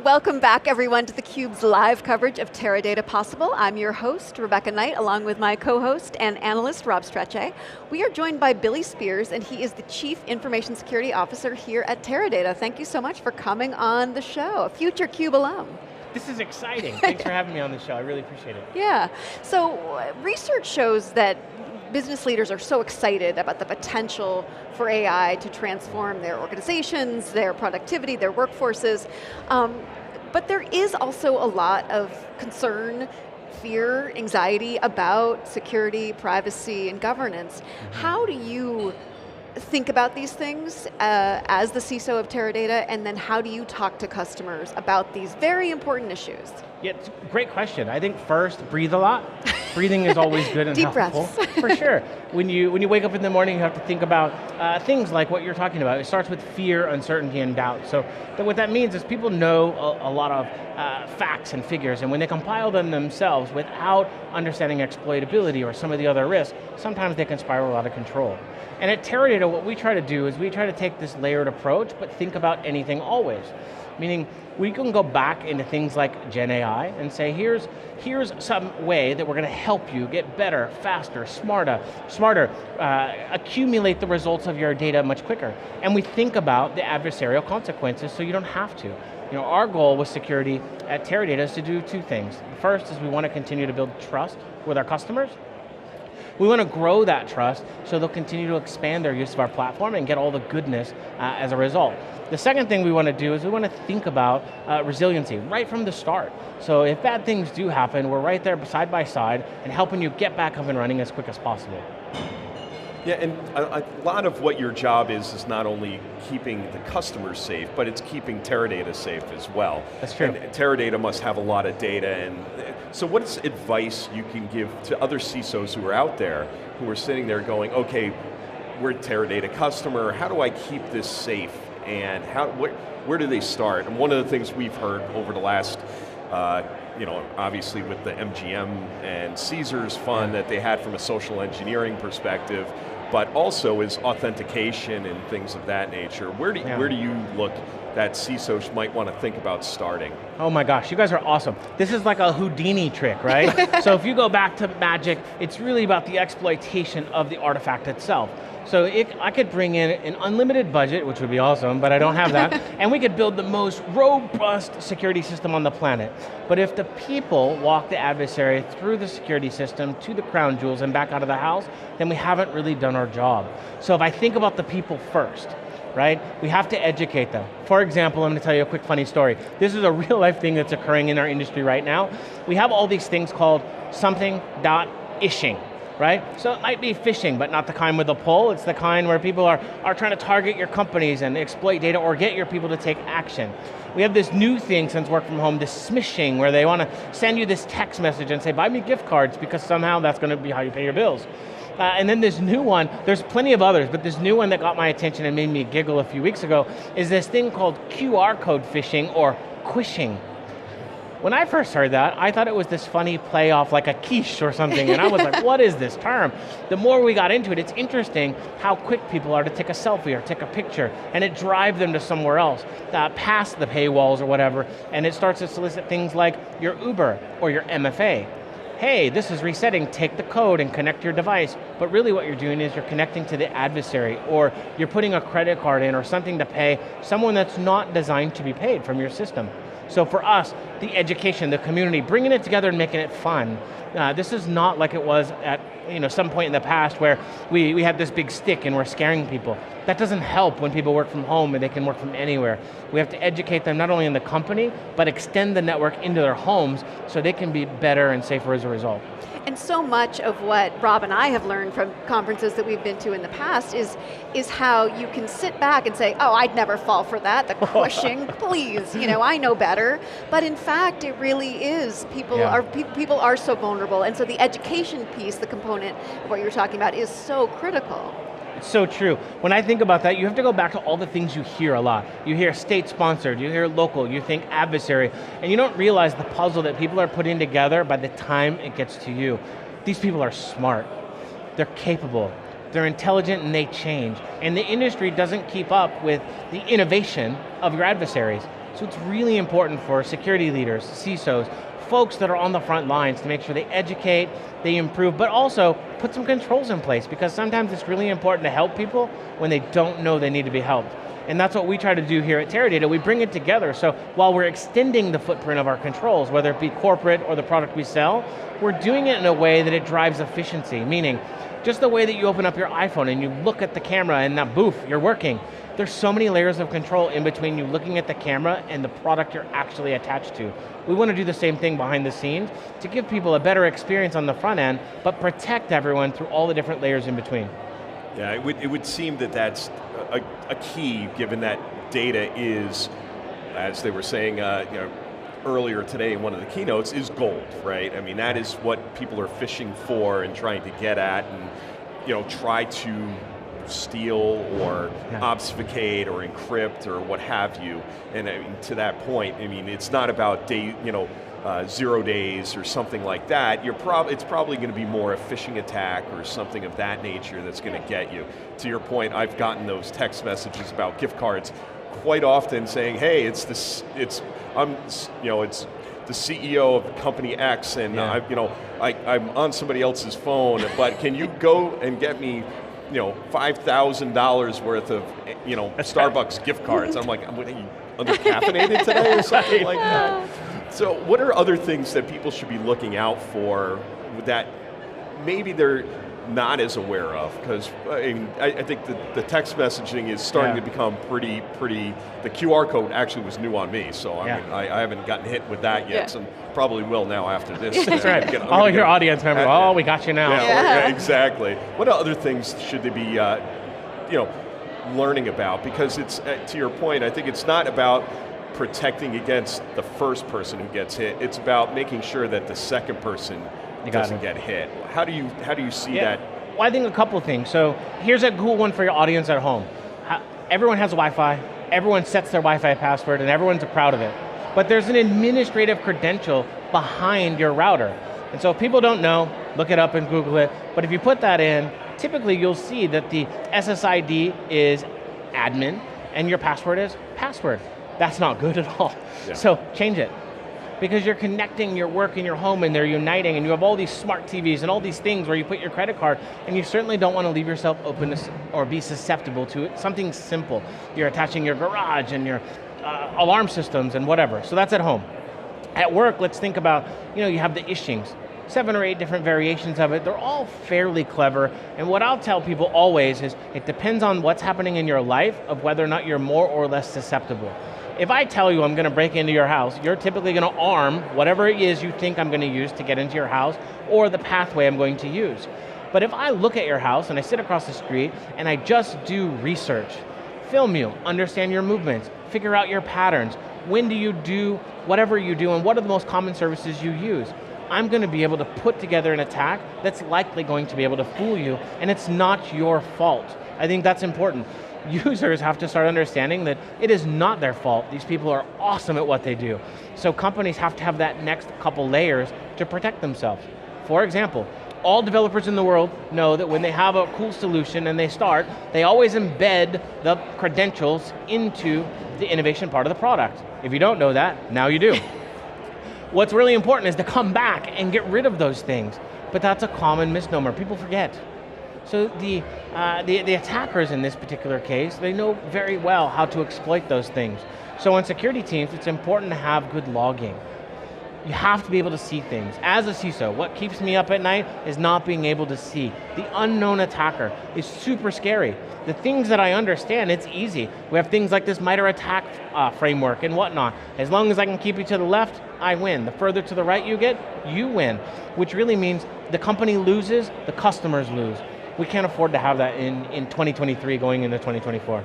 Welcome back everyone to theCUBE's live coverage of Teradata Possible. I'm your host, Rebecca Knight, along with my co-host and analyst, Rob Strechay. We are joined by Billy Spears, and he is the Chief Information Security Officer here at Teradata. Thank you so much for coming on the show, a future CUBE alum. This is exciting. Thanks for having me on the show. I really appreciate it. Yeah, so research shows that business leaders are so excited about the potential for AI to transform their organizations, their productivity, their workforces. But there is also a lot of concern, fear, anxiety about security, privacy, and governance. How do you think about these things as the CISO of Teradata, and then how do you talk to customers about these very important issues? Yeah, it's a great question. I think first, breathe a lot. Breathing is always good and Deep helpful. breaths. For sure. When you wake up in the morning, you have to think about things like what you're talking about. It starts with fear, uncertainty, and doubt. So what that means is people know a lot of facts and figures, and when they compile them themselves without understanding exploitability or some of the other risks, sometimes they can spiral out of control. And at Teradata, what we try to do is we try to take this layered approach, but think about anything always. Meaning, we can go back into things like Gen AI and say, here's some way that we're going to help you get better, faster, smarter, accumulate the results of your data much quicker. And we think about the adversarial consequences so you don't have to. You know, our goal with security at Teradata is to do two things. The first is we want to continue to build trust with our customers. We want to grow that trust so they'll continue to expand their use of our platform and get all the goodness as a result. The second thing we want to do is we want to think about resiliency right from the start. So if bad things do happen, we're right there side by side and helping you get back up and running as quick as possible. Yeah, and a lot of what your job is not only keeping the customers safe, but it's keeping Teradata safe as well. That's true. And Teradata must have a lot of data, and so what is advice you can give to other CISOs who are out there, who are sitting there going, okay, we're a Teradata customer, how do I keep this safe? And where do they start? And one of the things we've heard over the last, obviously with the MGM and Caesars fund that they had from a social engineering perspective, but also is authentication and things of that nature. Where do you look that CISOs might want to think about starting? Oh my gosh, you guys are awesome. This is like a Houdini trick, right? So if you go back to magic, it's really about the exploitation of the artifact itself. So I could bring in an unlimited budget, which would be awesome, but I don't have that, and we could build the most robust security system on the planet. But if the people walk the adversary through the security system to the crown jewels and back out of the house, then we haven't really done our job. So if I think about the people first, right? We have to educate them. For example, I'm going to tell you a quick funny story. This is a real life thing that's occurring in our industry right now. We have all these things called something.ishing. Right? So it might be phishing, but not the kind with a pull. It's the kind where people are trying to target your companies and exploit data or get your people to take action. We have this new thing since work from home, this smishing, where they want to send you this text message and say, buy me gift cards, because somehow that's going to be how you pay your bills. And then this new one, there's plenty of others, but this new one that got my attention and made me giggle a few weeks ago is this thing called QR code phishing or quishing. When I first heard that, I thought it was this funny play off like a quiche or something, and I was like, what is this term? The more we got into it, it's interesting how quick people are to take a selfie or take a picture, and it drives them to somewhere else, past the paywalls or whatever, and it starts to solicit things like your Uber or your MFA. Hey, this is resetting, take the code and connect your device. But really what you're doing is you're connecting to the adversary, or you're putting a credit card in or something to pay someone that's not designed to be paid from your system. So for us, the education, the community, bringing it together and making it fun. This is not like it was at some point in the past where we had this big stick and we're scaring people. That doesn't help when people work from home and they can work from anywhere. We have to educate them not only in the company, but extend the network into their homes so they can be better and safer as a result. And so much of what Rob and I have learned from conferences that we've been to in the past is how you can sit back and say, oh, I'd never fall for that, the quishing, please, I know better. But in fact, it really is. People are so vulnerable, and so the education piece, the component of what you were talking about, is so critical. It's so true. When I think about that, you have to go back to all the things you hear a lot. You hear state-sponsored, you hear local, you think adversary, and you don't realize the puzzle that people are putting together by the time it gets to you. These people are smart, they're capable, they're intelligent, and they change. And the industry doesn't keep up with the innovation of your adversaries. So it's really important for security leaders, CISOs, folks that are on the front lines to make sure they educate, they improve, but also put some controls in place, because sometimes it's really important to help people when they don't know they need to be helped. And that's what we try to do here at Teradata. We bring it together, so while we're extending the footprint of our controls, whether it be corporate or the product we sell, we're doing it in a way that it drives efficiency, meaning just the way that you open up your iPhone and you look at the camera and that boof, you're working. There's so many layers of control in between you looking at the camera and the product you're actually attached to. We want to do the same thing behind the scenes to give people a better experience on the front end, but protect everyone through all the different layers in between. Yeah, it would seem that that's a key, given that data is, as they were saying earlier today in one of the keynotes, is gold, right? I mean, that is what people are fishing for and trying to get at, and try to steal or obfuscate or encrypt or what have you. And I mean, to that point, I mean, it's not about 0 days or something like that. It's probably going to be more a phishing attack or something of that nature that's going to get you. To your point, I've gotten those text messages about gift cards quite often saying, "Hey, it's the CEO of company X, and I'm on somebody else's phone, but can you go and get me $5,000 worth of Starbucks gift cards?" I'm like, "What, are you under-caffeinated today or something like that?" So what are other things that people should be looking out for that maybe they're not as aware of? Because I think the text messaging is starting to become pretty, the QR code actually was new on me, so I mean, I haven't gotten hit with that yet, so probably will now after this. That's right. All your audience members, we got you now. Yeah, exactly. What other things should they be learning about? Because it's, to your point, I think it's not about protecting against the first person who gets hit, it's about making sure that the second person doesn't get hit. How do you see that? Well, I think a couple of things. So here's a cool one for your audience at home. Everyone has Wi-Fi, everyone sets their Wi-Fi password, and everyone's proud of it. But there's an administrative credential behind your router. And so if people don't know, look it up and Google it. But if you put that in, typically you'll see that the SSID is admin, and your password is password. That's not good at all. Yeah. So change it. Because you're connecting your work and your home, and they're uniting, and you have all these smart TVs and all these things where you put your credit card, and you certainly don't want to leave yourself open or be susceptible to it. Something simple. You're attaching your garage and your alarm systems and whatever. So that's at home. At work, let's think about, you have the ishings. 7 or 8 different variations of it. They're all fairly clever, and what I'll tell people always is it depends on what's happening in your life of whether or not you're more or less susceptible. If I tell you I'm going to break into your house, you're typically going to arm whatever it is you think I'm going to use to get into your house, or the pathway I'm going to use. But if I look at your house and I sit across the street and I just do research, film you, understand your movements, figure out your patterns, when do you do whatever you do, and what are the most common services you use, I'm going to be able to put together an attack that's likely going to be able to fool you, and it's not your fault. I think that's important. Users have to start understanding that it is not their fault. These people are awesome at what they do. So companies have to have that next couple layers to protect themselves. For example, all developers in the world know that when they have a cool solution and they start, they always embed the credentials into the innovation part of the product. If you don't know that, now you do. What's really important is to come back and get rid of those things. But that's a common misnomer. People forget. So the attackers in this particular case, they know very well how to exploit those things. So on security teams, it's important to have good logging. You have to be able to see things. As a CISO, what keeps me up at night is not being able to see. The unknown attacker is super scary. The things that I understand, it's easy. We have things like this MITRE attack framework and whatnot. As long as I can keep you to the left, I win. The further to the right you get, you win. Which really means the company loses, the customers lose. We can't afford to have that in 2023 going into 2024.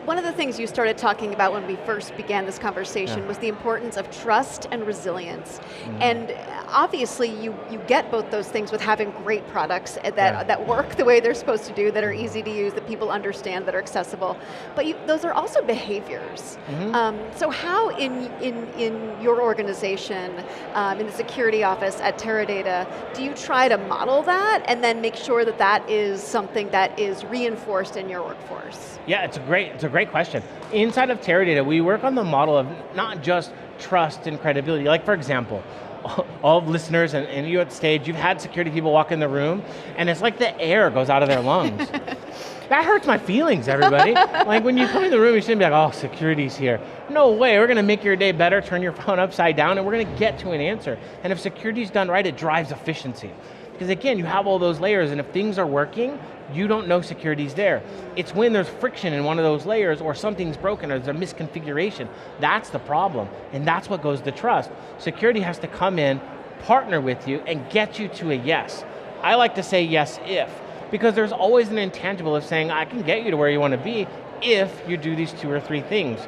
One of the things you started talking about when we first began this conversation was the importance of trust and resilience. And obviously you get both those things with having great products that work the way they're supposed to do, that are easy to use, that people understand, that are accessible. But those are also behaviors. So how in your organization, in the security office at Teradata, do you try to model that and then make sure that that is something that is reinforced in your workforce? Yeah, it's a great question. Inside of Teradata, we work on the model of not just trust and credibility. Like for example, all listeners and you at stage, you've had security people walk in the room and it's like the air goes out of their lungs. That hurts my feelings, everybody. Like when you come in the room, you shouldn't be like, oh, security's here. No way, we're going to make your day better, turn your phone upside down, and we're going to get to an answer. And if security's done right, it drives efficiency. Because again, you have all those layers, and if things are working, you don't know security's there. It's when there's friction in one of those layers, or something's broken, or there's a misconfiguration. That's the problem, and that's what goes to trust. Security has to come in, partner with you, and get you to a yes. I like to say yes if, because there's always an intangible of saying, I can get you to where you want to be if you do these 2 or 3 things.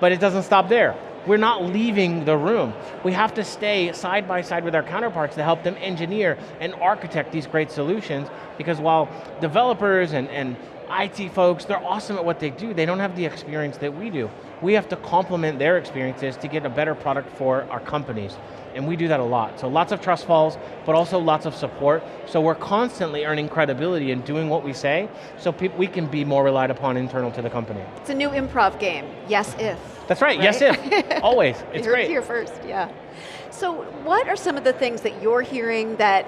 But it doesn't stop there. We're not leaving the room. We have to stay side by side with our counterparts to help them engineer and architect these great solutions, because while developers and IT folks, they're awesome at what they do, they don't have the experience that we do. We have to complement their experiences to get a better product for our companies. And we do that a lot. So lots of trust falls, but also lots of support. So we're constantly earning credibility and doing what we say, so we can be more relied upon internal to the company. It's a new improv game, yes if. That's right, yes if, always, it's great. Here first, yeah. So what are some of the things that you're hearing that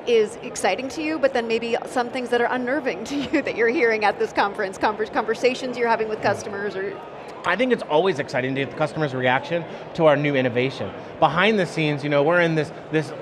is exciting to you, but then maybe some things that are unnerving to you that you're hearing at this conference, conversations you're having with customers? Or I think it's always exciting to get the customer's reaction to our new innovation. Behind the scenes, we're in this,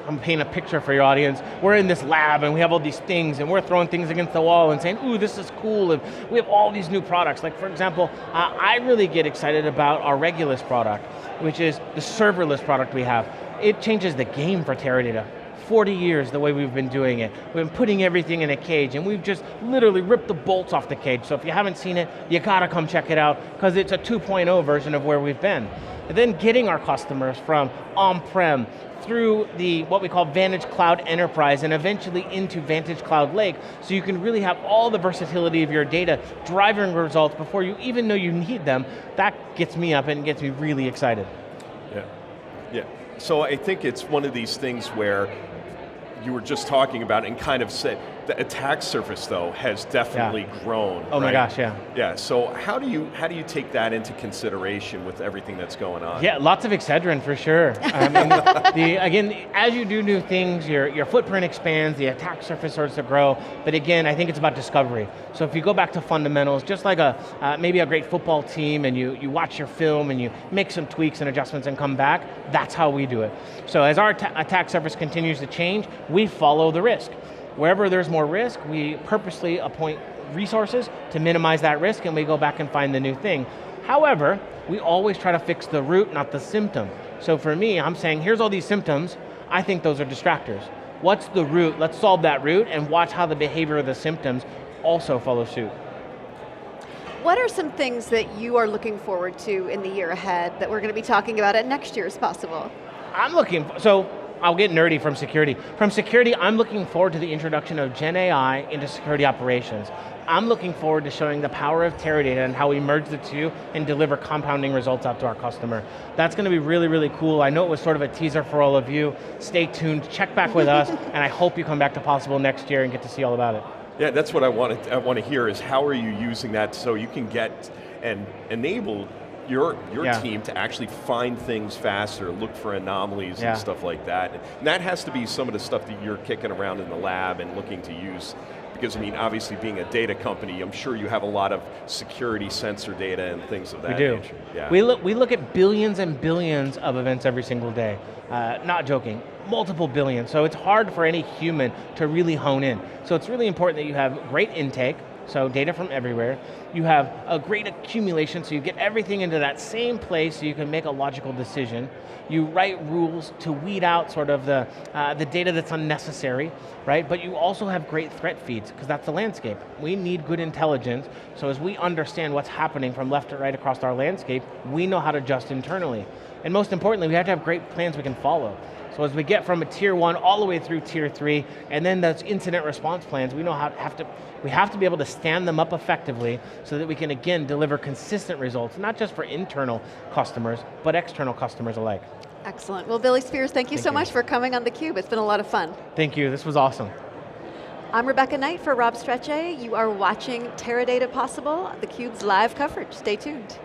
I'm painting a picture for your audience, we're in this lab and we have all these things and we're throwing things against the wall and saying, ooh, this is cool, and we have all these new products. Like for example, I really get excited about our Regulus product, which is the serverless product we have. It changes the game for Teradata. 40 years the way we've been doing it. We've been putting everything in a cage, and we've just literally ripped the bolts off the cage. So if you haven't seen it, you gotta come check it out, because it's a 2.0 version of where we've been. And then getting our customers from on-prem through what we call Vantage Cloud Enterprise, and eventually into Vantage Cloud Lake, so you can really have all the versatility of your data driving results before you even know you need them. That gets me up and gets me really excited. Yeah. So I think it's one of these things where you were just talking about and kind of said, the attack surface though has definitely grown. Oh my gosh, yeah. Yeah, so how do you take that into consideration with everything that's going on? Yeah, lots of Excedrin for sure. I mean, again, as you do new things, your footprint expands, the attack surface starts to grow, but again, I think it's about discovery. So if you go back to fundamentals, just like maybe a great football team, and you watch your film and you make some tweaks and adjustments and come back, that's how we do it. So as our attack surface continues to change, we follow the risk. Wherever there's more risk, we purposely appoint resources to minimize that risk, and we go back and find the new thing. However, we always try to fix the root, not the symptom. So for me, I'm saying, here's all these symptoms, I think those are distractors. What's the root? Let's solve that root and watch how the behavior of the symptoms also follow suit. What are some things that you are looking forward to in the year ahead that we're going to be talking about at next year's Possible? I'll get nerdy from security. From security, I'm looking forward to the introduction of Gen AI into security operations. I'm looking forward to showing the power of Teradata and how we merge the two and deliver compounding results out to our customer. That's going to be really, really cool. I know it was sort of a teaser for all of you. Stay tuned, check back with us, and I hope you come back to Possible next year and get to see all about it. Yeah, that's what I want to hear, is how are you using that so you can get and enable your team to actually find things faster, look for anomalies and stuff like that. And that has to be some of the stuff that you're kicking around in the lab and looking to use. Because I mean, obviously being a data company, I'm sure you have a lot of security sensor data and things of that nature. We do. Yeah. We look at billions and billions of events every single day. Not joking, multiple billions. So it's hard for any human to really hone in. So it's really important that you have great intake, so data from everywhere. You have a great accumulation, so you get everything into that same place so you can make a logical decision. You write rules to weed out sort of the data that's unnecessary, right? But you also have great threat feeds, because that's the landscape. We need good intelligence, so as we understand what's happening from left to right across our landscape, we know how to adjust internally. And most importantly, we have to have great plans we can follow. So as we get from a tier 1 all the way through tier 3, and then those incident response plans, we have to be able to stand them up effectively so that we can, again, deliver consistent results, not just for internal customers, but external customers alike. Excellent. Well, Billy Spears, thank you so much for coming on theCUBE. It's been a lot of fun. Thank you, this was awesome. I'm Rebecca Knight for Rob Strechay. You are watching Teradata Possible, theCUBE's live coverage. Stay tuned.